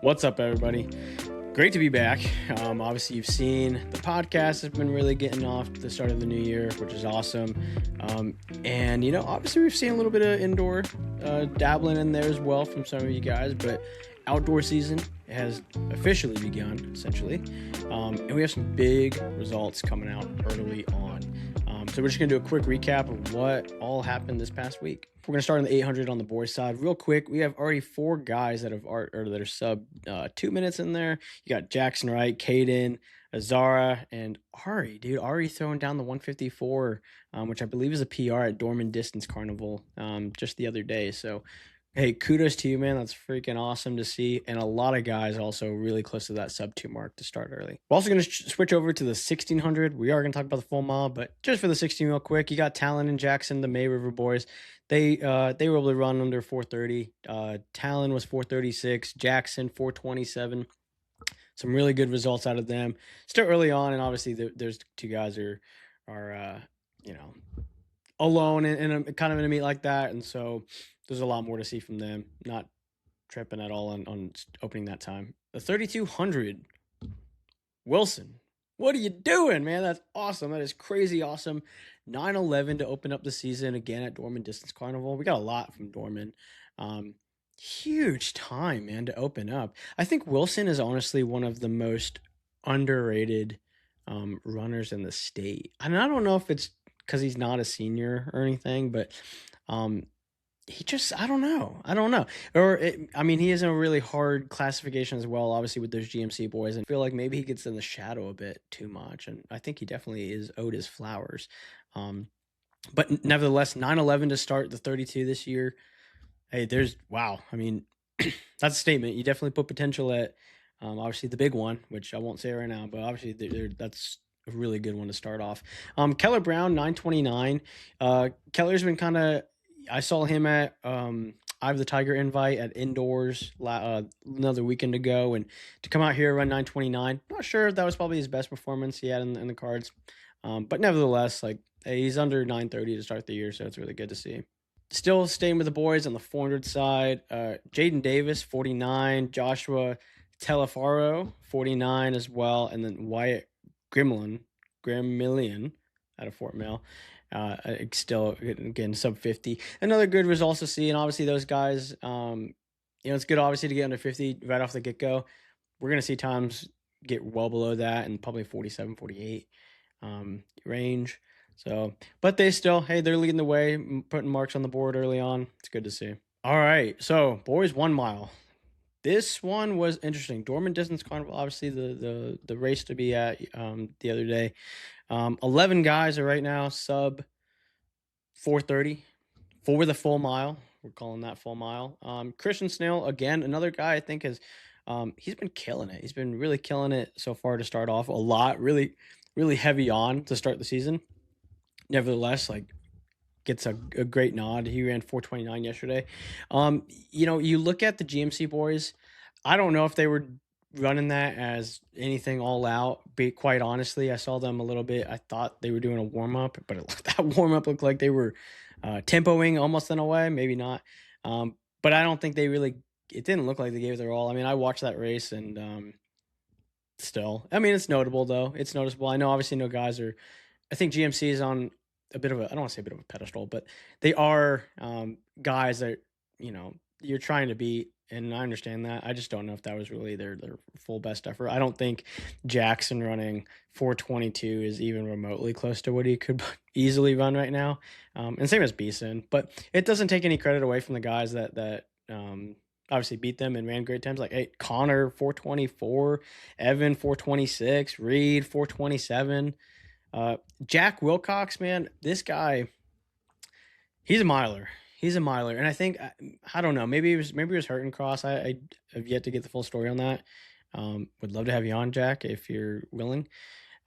What's up, everybody? Great to be back. Obviously, you've seen the podcast has been really getting off the start of the new year, which is awesome. And, obviously, we've seen a little bit of indoor dabbling in there as well from some of you guys, but outdoor season has officially begun, essentially. And we have some big results coming out early on. So we're just going to do a quick recap of what all happened this past week. We're going to start on the 800 on the boys side real quick. We have already 4 guys that are sub 2 minutes in there. You got Jackson Wright, Caden, Azara, and Ari. Dude, Ari throwing down the 154, which I believe is a PR at Dorman Distance Carnival just the other day. So, hey, kudos to you, man. That's freaking awesome to see. And a lot of guys also really close to that sub 2 mark to start early. We're also going to switch over to the 1600. We are going to talk about the full mile, but just for the 16 real quick, you got Talon and Jackson, the May River boys. They were able to run under 430. Talon was 436. Jackson 427. Some really good results out of them. Still early on, and obviously there's 2 guys are alone in a kind of in a meet like that, and so there's a lot more to see from them. Not tripping at all on opening that time. The 3200, Wilson. What are you doing, man? That's awesome. That is crazy awesome. 9:11 to open up the season again at Dorman Distance Carnival. We got a lot from Dorman. Huge time, man, to open up. I think Wilson is honestly one of the most underrated runners in the state. And I don't know if it's because he's not a senior or anything, but he just, I don't know. He is in a really hard classification as well, obviously with those GMC boys, and I feel like maybe he gets in the shadow a bit too much, and I think he definitely is owed his flowers. But nevertheless, 9:11 to start the 32 this year. Hey, wow. I mean, that's a statement. You definitely put potential at, obviously, the big one, which I won't say right now, but obviously that's a really good one to start off. Keller Brown, 9:29. Keller's been kind of, I saw him at I have the Tiger invite at indoors another weekend ago, and to come out here run 9:29. Not sure if that was probably his best performance he had in the cards, but nevertheless, hey, he's under 9:30 to start the year, so it's really good to see. Still staying with the boys on the 400 side, Jaden Davis 49, Joshua Telefaro 49 as well, and then Wyatt Grimillion out of Fort Mill. Still again sub 50. Another good result to see, and obviously those guys, it's good obviously to get under 50 right off the get-go. We're gonna see times get well below that and probably 47, 48 range. So, but they're leading the way, putting marks on the board early on. It's good to see. All right, so boys 1 mile. This one was interesting. Dorman Distance Carnival, obviously the race to be at the other day. 11 guys are right now sub 430 for the full mile. We're calling that full mile. Christian Snail, again, another guy I think he's been killing it. He's been really killing it so far to start off. A lot, really, really heavy on to start the season. Nevertheless, gets a great nod. He ran 429 yesterday. You look at the GMC boys. I don't know if they were running that as anything all out. Quite honestly, I saw them a little bit. I thought they were doing a warm up, but that warm up looked like they were tempoing almost in a way. Maybe not. But I don't think they really. It didn't look like they gave their all. I mean, I watched that race and still. I mean, it's notable though. It's noticeable. I know obviously no guys are. I think GMC is on a bit of I don't want to say a bit of a pedestal, but they are guys that, you're trying to beat, and I understand that. I just don't know if that was really their full best effort. I don't think Jackson running 422 is even remotely close to what he could easily run right now. And same as Beeson, but it doesn't take any credit away from the guys that obviously beat them and ran great times. Like, hey, Connor 424, Evan 426, Reed 427. Jack Wilcox, man, this guy, he's a miler. And I think, I don't know, maybe he was hurting cross. I have yet to get the full story on that. Would love to have you on, Jack, if you're willing.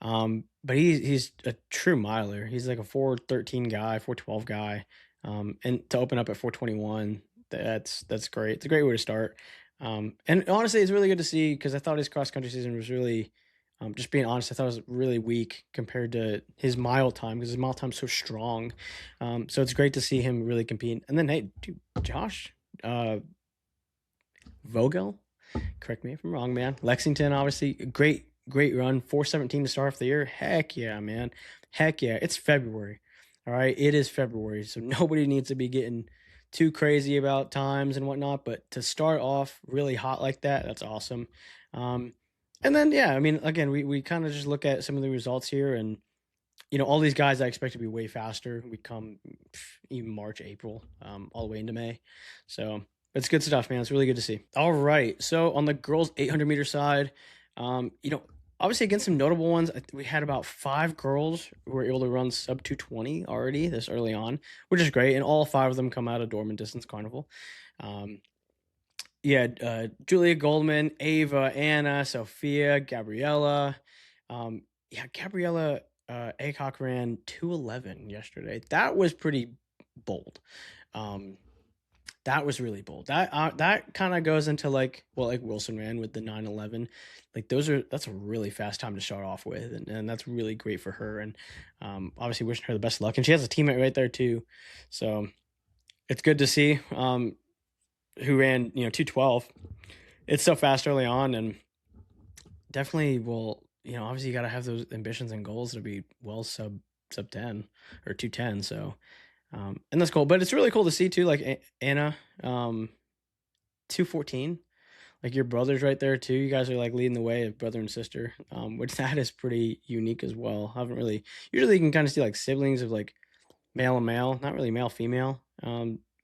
But he's a true miler. He's like a 413 guy, 412 guy. And to open up at 421, that's great. It's a great way to start. And honestly, it's really good to see, because I thought his cross country season was really, just being honest, I thought it was really weak compared to his mile time, because his mile time's so strong. So it's great to see him really compete. And then, hey, dude, Josh Vogel, Correct me if I'm wrong, man. Lexington, obviously, great run. 4:17 to start off the year. Heck yeah, man. Heck yeah. It's February. All right. It is February. So nobody needs to be getting too crazy about times and whatnot. But to start off really hot like that, that's awesome. Um, and then, yeah, I mean, again, we kind of just look at some of the results here, and all these guys I expect to be way faster. We come even March, April, all the way into May. So it's good stuff, man. It's really good to see. All right. So on the girls 800-meter side, obviously against some notable ones, we had about 5 girls who were able to run sub 220 already this early on, which is great. And all 5 of them come out of Dorman Distance Carnival. Julia Goldman, Ava, Anna, Sophia, Gabriella. Gabriella Aycock ran 2:11 yesterday. That was pretty bold. That was really bold. That kind of goes into like Wilson ran with the 9:11. Like that's a really fast time to start off with, and that's really great for her. And obviously wishing her the best of luck. And she has a teammate right there too, so it's good to see. Who ran 2:12. It's so fast early on, and definitely will. Obviously you got to have those ambitions and goals to be well sub 10 or 2:10. So, and that's cool. But it's really cool to see too, like Anna, 2:14. Like your brother's right there too. You guys are like leading the way of brother and sister, which that is pretty unique as well. I haven't really. Usually you can kind of see like siblings of like male and male, not really male female.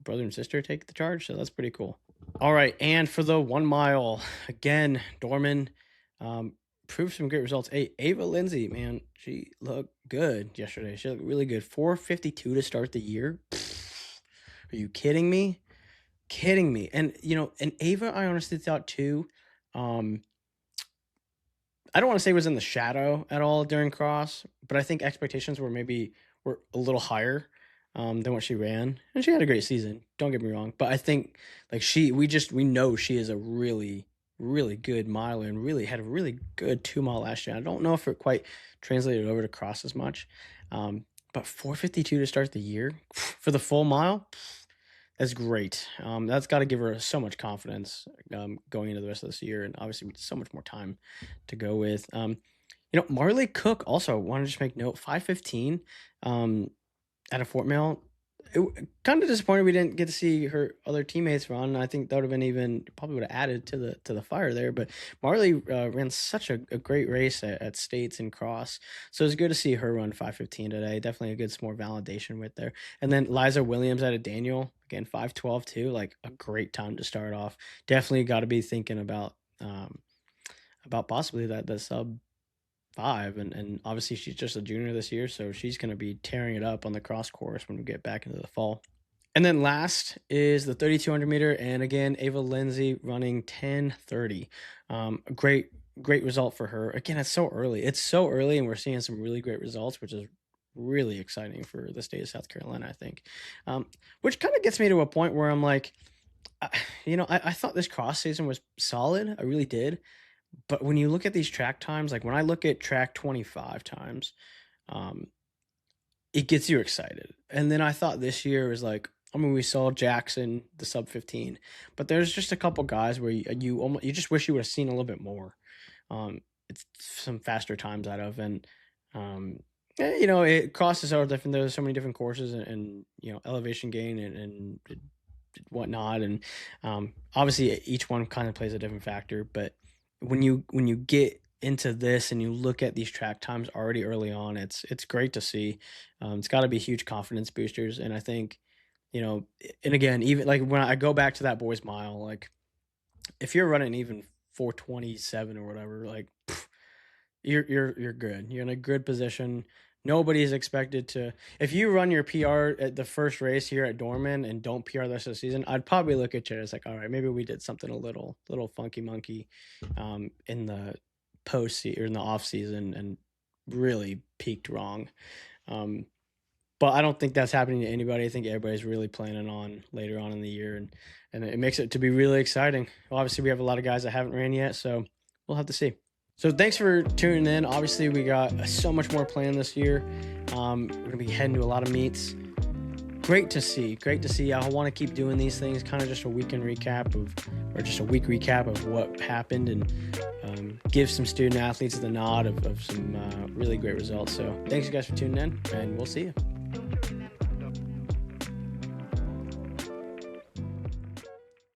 Brother and sister take the charge, so that's pretty cool. All right, and for the 1 mile, again, Dorman proved some great results. Hey, Ava Lindsay, man, she looked good yesterday. She looked really good. 4:52 to start the year. Are you kidding me? Kidding me. And and Ava, I honestly thought too. I don't want to say was in the shadow at all during cross, but I think expectations were a little higher than what she ran, and she had a great season. Don't get me wrong, but I think like we know she is a really, really good miler and really had a really good 2 mile last year. I don't know if it quite translated over to cross as much, but 4:52 to start the year for the full mile, that's great. That's got to give her so much confidence going into the rest of this year, and obviously so much more time to go with. Marley Cook also want to just make note 5:15. At a Fort Mill. Kind of disappointed we didn't get to see her other teammates run. I think that would have been probably would have added to the fire there. But Marley ran such a great race at States and Cross, so it's good to see her run 5:15 today. Definitely a good more validation with there. And then Liza Williams out of Daniel, again 5:12 too. Like a great time to start off. Definitely got to be thinking about possibly the sub 5, and obviously she's just a junior this year, so she's going to be tearing it up on the cross course when we get back into the fall. And then last is the 3,200 meter, and again Ava Lindsay running 10:30. Great result for her. Again, it's so early, and we're seeing some really great results, which is really exciting for the state of South Carolina, I think. Which kind of gets me to a point where I'm like, I thought this cross season was solid. I really did. But when you look at these track times, like when I look at track 25 times, it gets you excited. And then I thought this year was like, we saw Jackson, the sub 15, but there's just a couple guys where you just wish you would have seen a little bit more. It's some faster times out of, and it crosses are different. There's so many different courses and elevation gain and whatnot, and obviously each one kind of plays a different factor, but when you get into this and you look at these track times already early on, it's great to see. It's got to be huge confidence boosters, and I think and again, even like when I go back to that boys mile, like if you're running even 4:27 or whatever, like you're good. You're in a good position. Nobody's expected to. If you run your PR at the first race here at Dorman and don't PR the rest of the season, I'd probably look at you as like, all right, maybe we did something a little funky monkey in the post or in the off season and really peaked wrong. But I don't think that's happening to anybody. I think everybody's really planning on later on in the year, and it makes it to be really exciting. Obviously, we have a lot of guys that haven't ran yet, so we'll have to see. So thanks for tuning in. Obviously, we got so much more planned this year. We're going to be heading to a lot of meets. great to see. Great to see. I want to keep doing these things, kind of just a weekend recap of, or just a week recap of what happened, and give some student athletes the nod of some really great results. So thanks you guys for tuning in, and we'll see you.